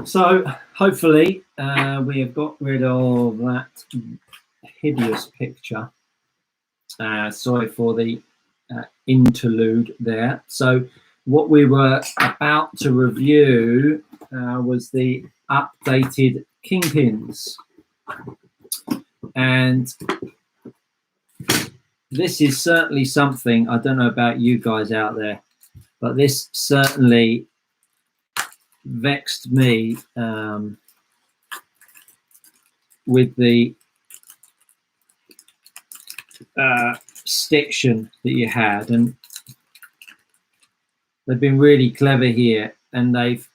So hopefully we have got rid of that hideous picture. Sorry for the interlude there. So what we were about to review was the updated kingpins, and this is certainly something, I don't know about you guys out there, but this certainly vexed me with the stiction that you had, and they've been really clever here, and they've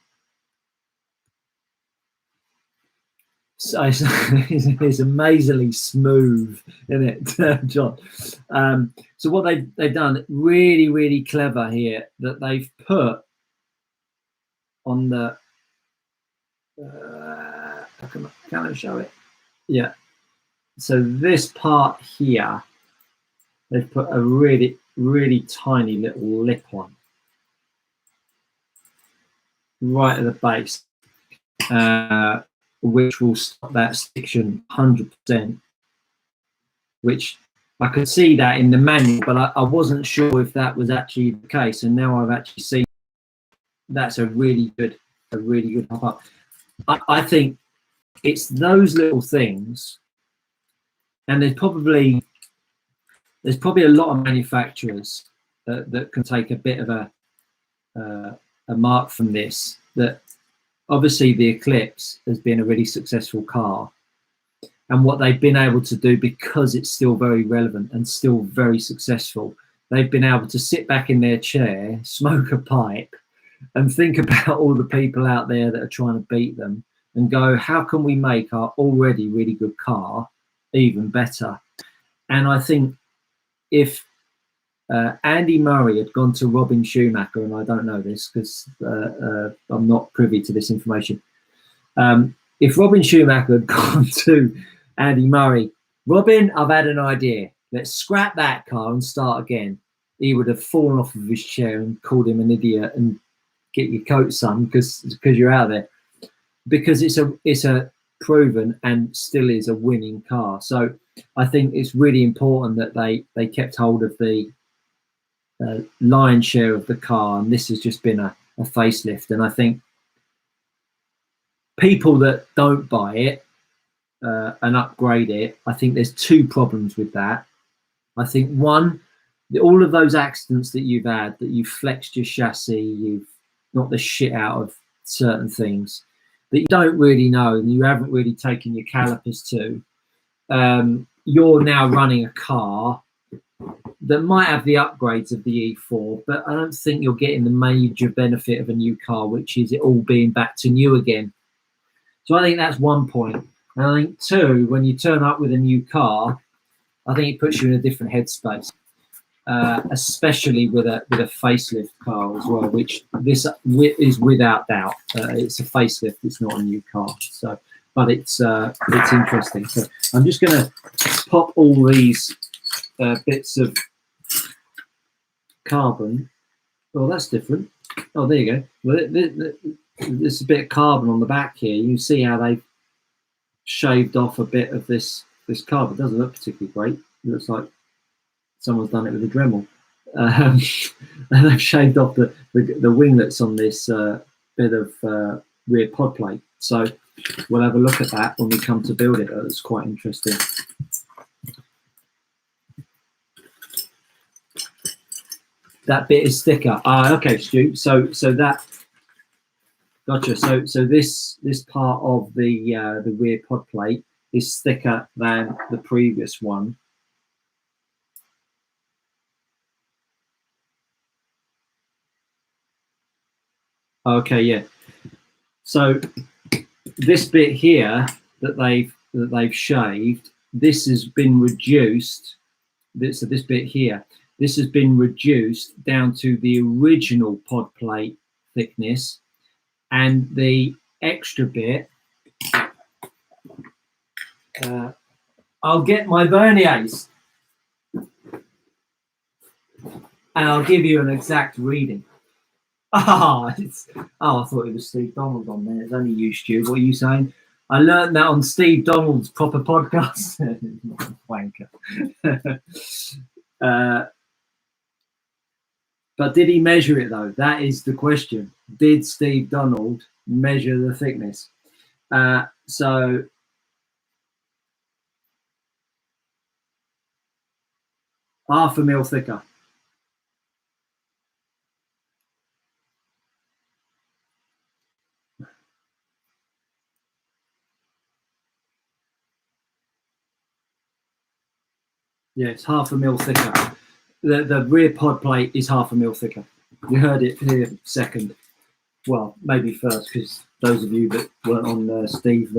it's amazingly smooth, isn't it, John? So what they've done really clever here, that they've put on the can I show it? Yeah. So this part here, they've put a really tiny little lip on right at the base, which will stop that stiction 100%. Which I could see that in the manual, but I wasn't sure if that was actually the case, and now I've actually seen that's a really good hop up. I think it's those little things, and there's probably a lot of manufacturers that can take a bit of a mark from this. That obviously the Eclipse has been a really successful car, and what they've been able to do, because it's still very relevant and still very successful, they've been able to sit back in their chair, smoke a pipe, and think about all the people out there that are trying to beat them, and go, how can we make our already really good car even better? And I think if Andy Murray had gone to Robin Schumacher, and I don't know this because I'm not privy to this information, if Robin Schumacher had gone to Andy Murray, Robin, I've had an idea, let's scrap that car and start again, he would have fallen off of his chair and called him an idiot and get your coat, son, because you're out there, because it's a proven and still is a winning car. So I think it's really important that they kept hold of the lion's share of the car, and this has just been a facelift. And I think people that don't buy it and upgrade it, I think there's two problems with that. I think one, all of those accidents that you've had, that you've flexed your chassis, you've knocked the shit out of certain things that you don't really know and you haven't really taken your calipers to, you're now running a car that might have the upgrades of the E4, but I don't think you're getting the major benefit of a new car, which is it all being back to new again. So I think that's one point. And I think two, when you turn up with a new car, I think it puts you in a different headspace, especially with a facelift car as well, which this is without doubt. It's a facelift, it's not a new car. So, but it's interesting. So I'm just going to pop all these bits of carbon. Oh, that's different. Oh, there you go. Well, there's a bit of carbon on the back here. You can see how they've shaved off a bit of this carbon. It doesn't look particularly great. It looks like someone's done it with a Dremel. And they've shaved off the winglets on this bit of rear pod plate. So we'll have a look at that when we come to build it. It's quite interesting. That bit is thicker. Okay, Stu. So that, gotcha. So this part of the rear pod plate is thicker than the previous one. Okay, yeah. So this bit here that they've shaved, this has been reduced. So this bit here, this has been reduced down to the original pod plate thickness, and the extra bit. I'll get my verniers and I'll give you an exact reading. I thought it was Steve Donald on there. It's only you, Stu. What are you saying? I learned that on Steve Donald's proper podcast. Wanker. But did he measure it though? That is the question. Did Steve Donald measure the thickness? So half a mil thicker. Yeah, it's half a mil thicker. The rear pod plate is half a mil thicker. You heard it here second. Well, maybe first, because those of you that weren't on Steve's,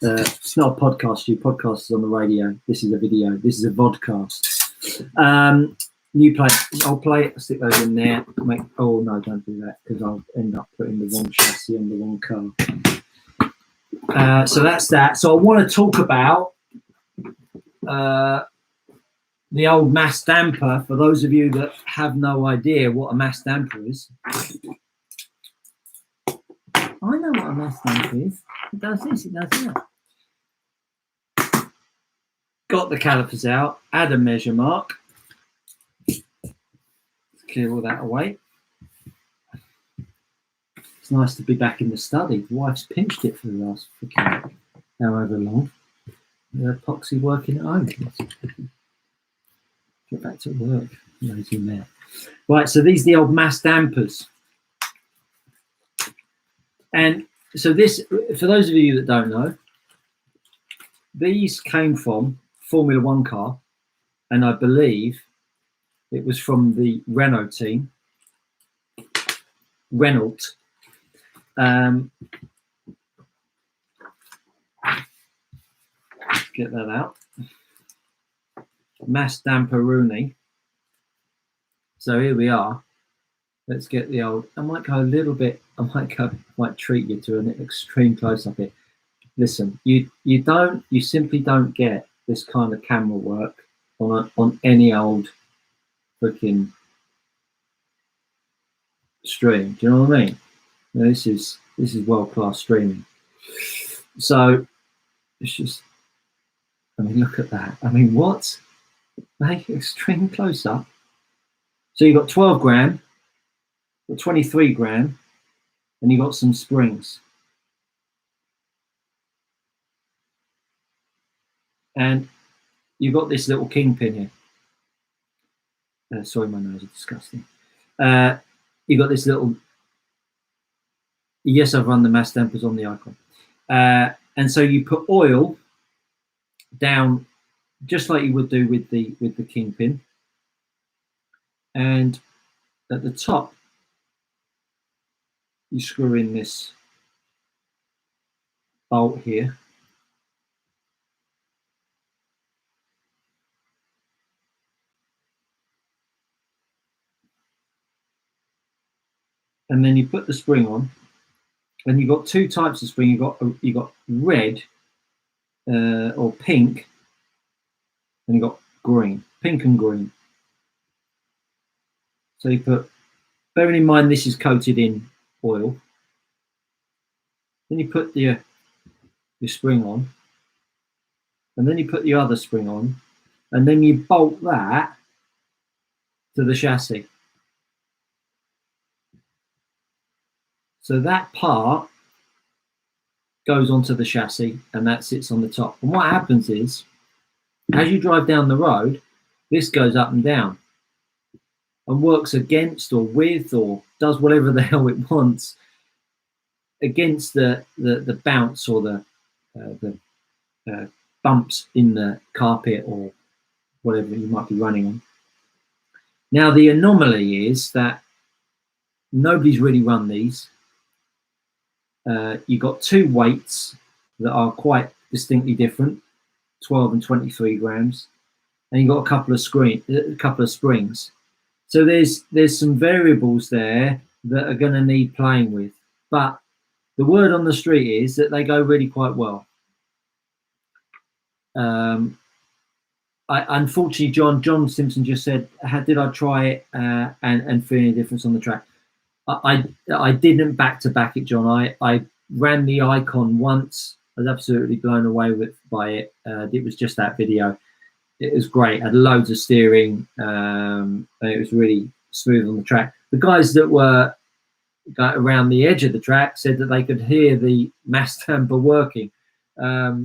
it's not a podcast, Stu. Podcast is on the radio. This is a video. This is a vodcast. New plate. I'll play it. I'll stick those in there. Oh, no, don't do that, because I'll end up putting the wrong chassis on the wrong car. So that's that. So I want to talk about the old mass damper. For those of you that have no idea what a mass damper is, I know what a mass damper is. It does this, it does that. Got the calipers out, add a measure mark. Let's clear all that away. It's nice to be back in the study. The wife's pinched it for the last freaking however long. Epoxy working at home. Get back to work. Lazy man. Right, so these are the old mass dampers. And so this, for those of you that don't know, these came from Formula One car, and I believe it was from the Renault team. Renault. Get that out. Mass damperoni. So here we are. Let's get the old. I might go a little bit. Might treat you to an extreme close up here. Listen, you simply don't get this kind of camera work on any old freaking stream. Do you know what I mean? Now, this is world class streaming. So it's just. I mean, look at that. I mean, what? Make extreme close up. So you've got 12 gram, got 23 gram, and you've got some springs. And you've got this little kingpin here. Sorry, my nose is disgusting. You've got this little. Yes, I've run the mass dampers on the icon. And so you put oil down just like you would do with the kingpin, and at the top you screw in this bolt here, and then you put the spring on. And you've got two types of spring. You've got red or pink, and you've got green, pink and green. So you put, bearing in mind this is coated in oil, then you put your spring on, and then you put the other spring on, and then you bolt that to the chassis. So that part goes onto the chassis, and that sits on the top. And what happens is, as you drive down the road, this goes up and down and works against or with or does whatever the hell it wants against the bounce or the bumps in the carpet or whatever you might be running on. Now, the anomaly is that nobody's really run these. You've got two weights that are quite distinctly different, 12 and 23 grams, and you've got a couple of springs. So there's some variables there that are going to need playing with, but the word on the street is that they go really quite well. unfortunately, John Simpson just said, did I try it and feel any difference on the track? I didn't back to back it, John. I ran the Icon once. I was absolutely blown away by it. It was just that video. It was great. Had loads of steering. And it was really smooth on the track. The guys that were around the edge of the track said that they could hear the mass damper working.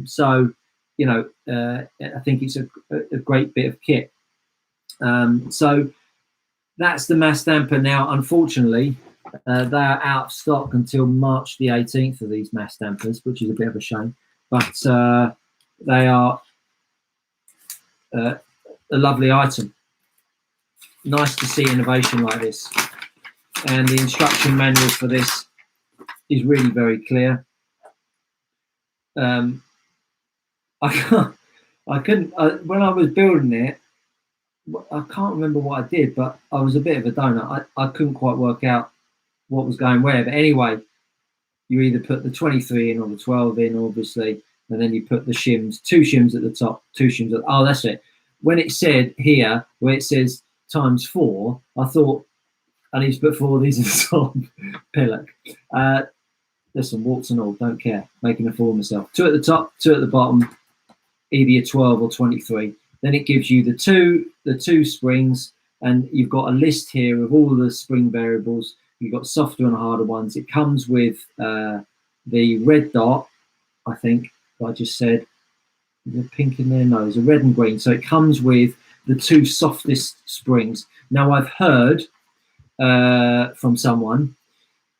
So, you know, I think it's a great bit of kit. So that's the mass damper now. Unfortunately, they are out of stock until March the 18th of these mass dampers, which is a bit of a shame. But they are a lovely item. Nice to see innovation like this. And the instruction manual for this is really very clear. I couldn't when I was building it, I can't remember what I did, but I was a bit of a donut. I couldn't quite work out what was going where. But anyway, you either put the 23 in or the 12 in, obviously, and then you put the shims, 2 shims at the top, 2 shims at, oh, that's it. When it said here, where it says ×4, I thought I need to put 4 of these at the top. Pillock. Listen, warts and all, don't care. Making a fool of myself. 2 at the top, 2 at the bottom, either 12 or 23. Then it gives you the two springs, and you've got a list here of all the spring variables. You've got softer and harder ones. It comes with the red dot, I think I just said. Is there pink in there? No, there's a red and green. So it comes with the 2 softest springs. Now I've heard from someone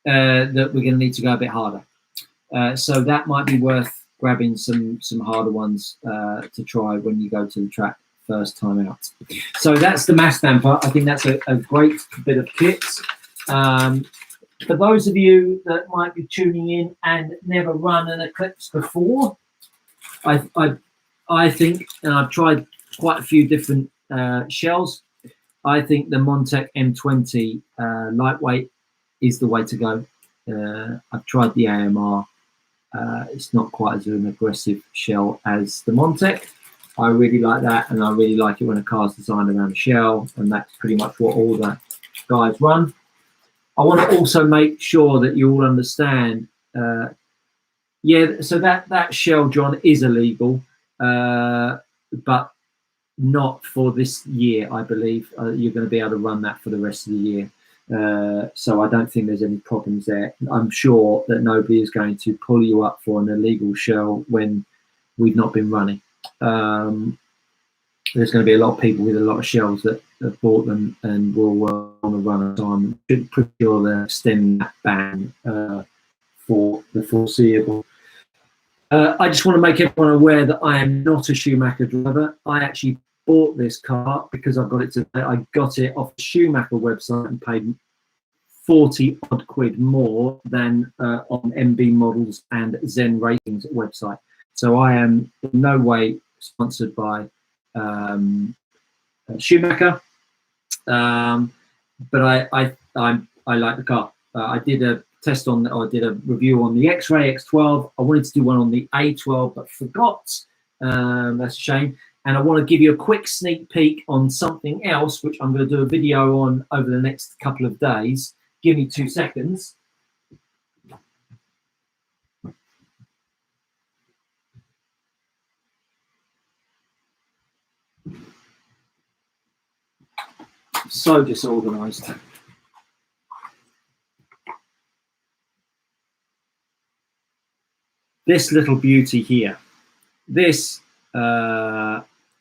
that we're going to need to go a bit harder. So that might be worth grabbing some harder ones to try when you go to the track first time out. So that's the mass damper. I think that's a great bit of kit. For those of you that might be tuning in and never run an Eclipse before, I think, and I've tried quite a few different shells, I think the Montec M20 lightweight is the way to go. I've tried the AMR. It's not quite as an aggressive shell as the Montec. I really like that, and I really like it when a car's designed around a shell, and that's pretty much what all the guys run. I want to also make sure that you all understand, yeah, so that shell, John, is illegal, but not for this year, I believe. You're going to be able to run that for the rest of the year. So I don't think there's any problems there. I'm sure that nobody is going to pull you up for an illegal shell when we've not been running. There's going to be a lot of people with a lot of shells that have bought them and will want to run a time. Pretty sure they're extending that ban for the foreseeable. I just want to make everyone aware that I am not a Schumacher driver. I actually bought this car because I got it today. I got it off the Schumacher website and paid 40 odd quid more than on MB Models and Zen Ratings website. So I am in no way sponsored by Schumacher, but I like the car. I did a test on, or I did a review on the X-Ray X12. I wanted to do one on the A12, but forgot. That's a shame. And I want to give you a quick sneak peek on something else, which I'm going to do a video on over the next couple of days. Give me 2 seconds. So disorganized. This little beauty here. This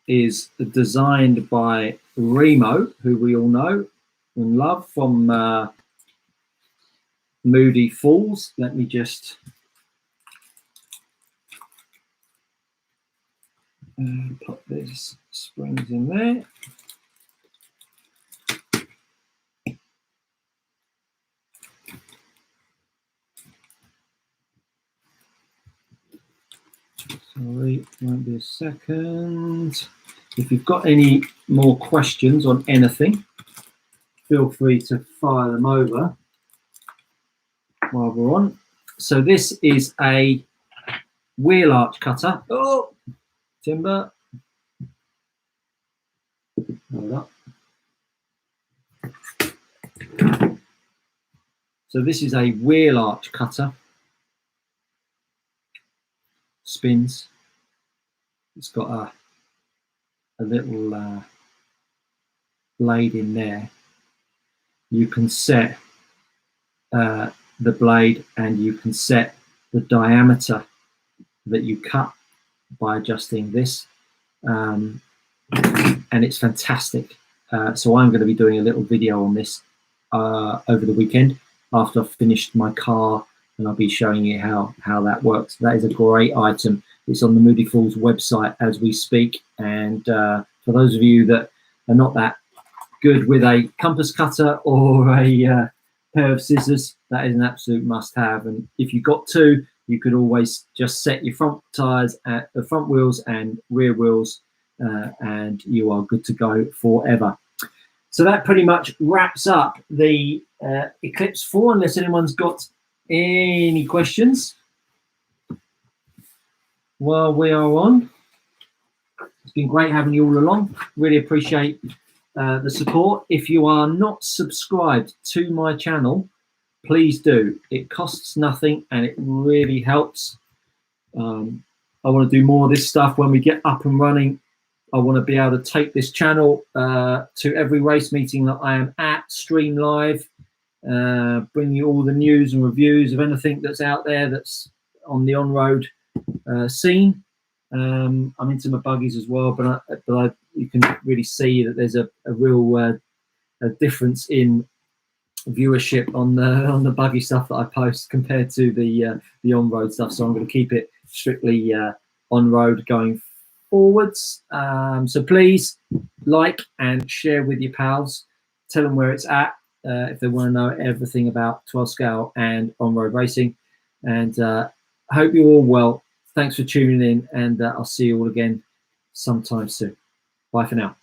is designed by Remo, who we all know and love from Moody Falls. Let me just put these springs in there. Sorry, won't be a second. If you've got any more questions on anything, feel free to fire them over while we're on. So this is a wheel arch cutter. Oh, timber. Hold up. So this is a wheel arch cutter. Spins. It's got a little blade in there. You can set the blade, and you can set the diameter that you cut by adjusting this, and it's fantastic. So I'm going to be doing a little video on this over the weekend after I've finished my car, and I'll be showing you how that works. That is a great item. It's on the Moody Falls website as we speak, and for those of you that are not that good with a compass cutter or a pair of scissors, that is an absolute must-have. And if you've got two, you could always just set your front tires at the front wheels and rear wheels, and you are good to go forever. So that pretty much wraps up the Eclipse 4, unless anyone's got any questions while we are on. It's been great having you all along. Really appreciate the support. If you are not subscribed to my channel, please do. It costs nothing and it really helps. I want to do more of this stuff when we get up and running. I want to be able to take this channel to every race meeting that I am at, stream live, bring you all the news and reviews of anything that's out there that's on the on-road scene. I'm into my buggies as well, but you can really see that there's a real a difference in viewership on the buggy stuff that I post compared to the on-road stuff. So I'm going to keep it strictly on-road going forwards. So please like and share with your pals. Tell them where it's at if they want to know everything about 12 scale and on-road racing. And I hope you're all well. Thanks for tuning in, and I'll see you all again sometime soon. Bye for now.